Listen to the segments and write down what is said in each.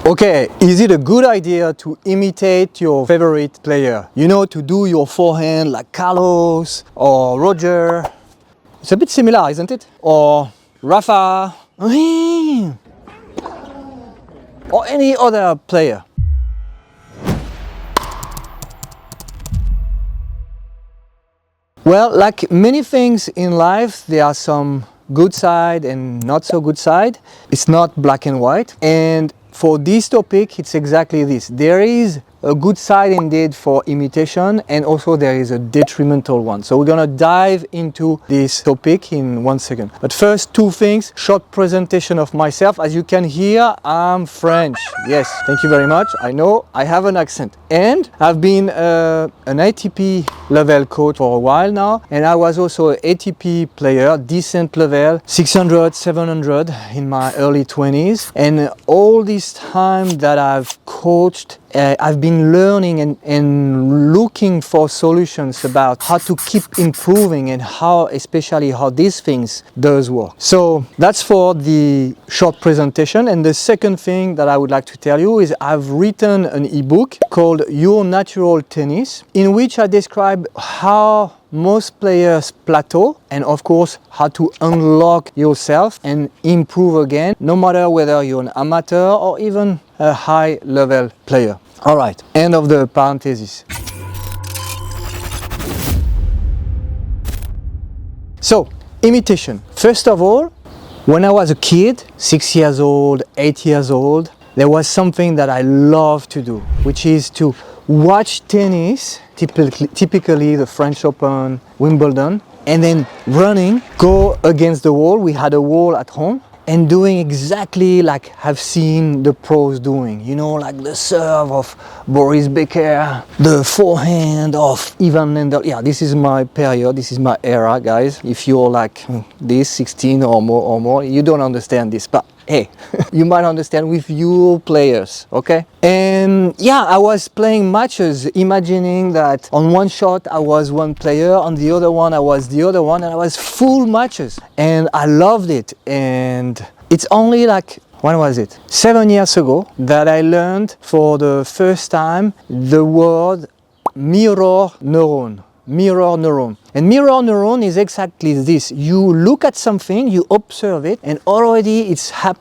Okay, is it a good idea to imitate your favorite player? You know, to do your forehand like Carlos or Roger. It's a bit similar, isn't it? Or Rafa, or any other player. Well, like many things in life, there are some good side and not so good side. It's not black and white. And for this topic, it's exactly this. There is a good side indeed for imitation, and also there is a detrimental one. So we're gonna dive into this topic in 1 second. But first, two things. Short presentation of myself. As you can hear, I'm French. Yes, thank you very much. I know I have an accent. And I've been an ATP level coach for a while now, and I was also an ATP player, decent level, 600, 700 in my early 20s. And all this time that I've coached, I've been learning and looking for solutions about how to keep improving and especially how these things does work. So that's for the short presentation. And the second thing that I would like to tell you is I've written an ebook called Your Natural Tennis, in which I describe how most players plateau, and of course how to unlock yourself and improve again, no matter whether you're an amateur or even a high level player. All right, end of the parenthesis. So, imitation. First of all, when I was a kid, 6 years old, 8 years old, there was something that I loved to do, which is to watch tennis, typically the French Open, Wimbledon, and then running, go against the wall. We had a wall at home, and doing exactly like I've seen the pros doing, you know, like the serve of Boris Becker, the forehand of Ivan Lendl. Yeah, this is my period, this is my era, guys. If you're like this, 16 or more, you don't understand this, but hey, you might understand with your players, okay? And yeah, I was playing matches, imagining that on one shot I was one player, on the other one I was the other one, and I was full matches. And I loved it. And it's only like, when was it? 7 years ago that I learned for the first time the word mirror neuron. Mirror neuron. And mirror neuron is exactly this. You look at something, you observe it, and already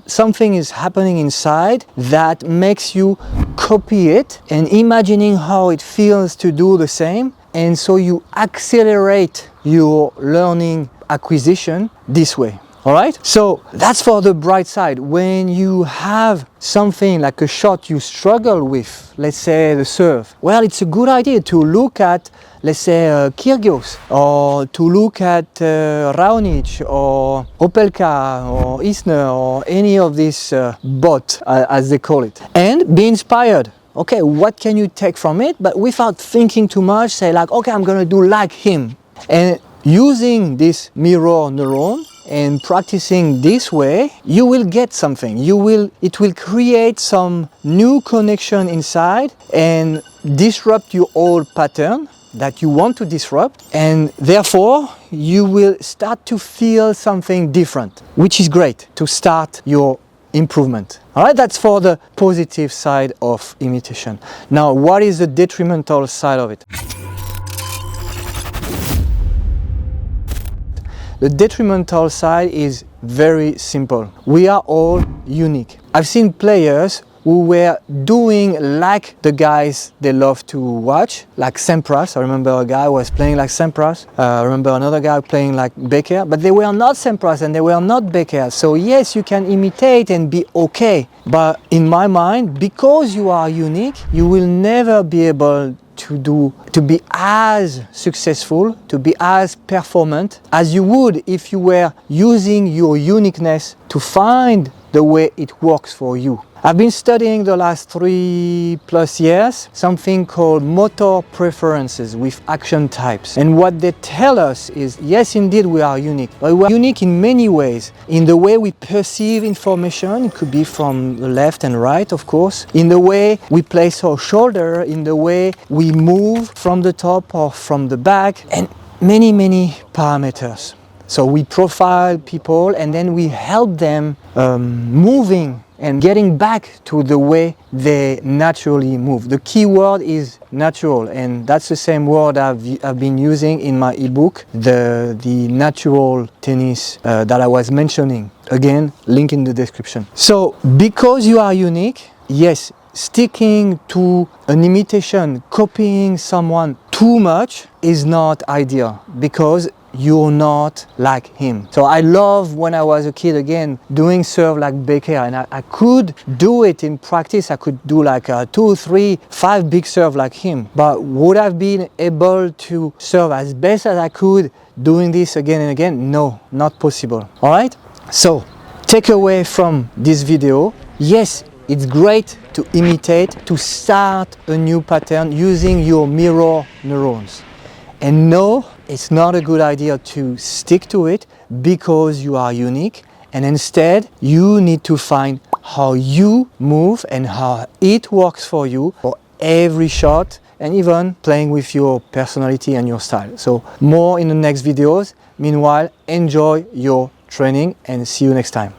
something is happening inside that makes you copy it and imagining how it feels to do the same. And so you accelerate your learning acquisition this way. All right, so that's for the bright side. When you have something like a shot you struggle with, let's say the serve, well, it's a good idea to look at, let's say, Kyrgios, or to look at Raonic, or Opelka, or Isner, or any of these bot, as they call it, and be inspired. Okay, what can you take from it? But without thinking too much, say like, okay, I'm gonna do like him. And using this mirror neuron, and practicing this way, you will get something. It will create some new connection inside and disrupt your old pattern that you want to disrupt, and therefore you will start to feel something different, which is great to start your improvement. All right, that's for the positive side of imitation. Now, what is the detrimental side of it? The detrimental side is very simple. We are all unique. I've seen players who were doing like the guys they love to watch, like Sampras. I remember a guy who was playing like Sampras. I remember another guy playing like Becker, but they were not Sampras and they were not Becker. So yes, you can imitate and be okay. But in my mind, because you are unique, you will never be able to be as successful, to be as performant as you would if you were using your uniqueness to find the way it works for you. I've been studying the last 3+ years something called motor preferences with action types. And what they tell us is, yes, indeed, we are unique. But we are unique in many ways. In the way we perceive information, it could be from the left and right, of course. In the way we place our shoulder, in the way we move from the top or from the back, and many, many parameters. So we profile people and then we help them moving and getting back to the way they naturally move. The key word is natural, and that's the same word I've been using in my ebook, the natural tennis that I was mentioning. Again, link in the description. So because you are unique, yes, sticking to an imitation, copying someone too much is not ideal, because you're not like him. So I love when I was a kid, again, doing serve like Becker, and I could do it in practice. I could do like 2, 3, 5 big serve like him, but would I've been able to serve as best as I could doing this again and again? No, not possible. All right, so take away from this video, yes, it's great to imitate, to start a new pattern using your mirror neurons. And no, it's not a good idea to stick to it because you are unique, and instead you need to find how you move and how it works for you for every shot, and even playing with your personality and your style. So more in the next videos. Meanwhile, enjoy your training and see you next time.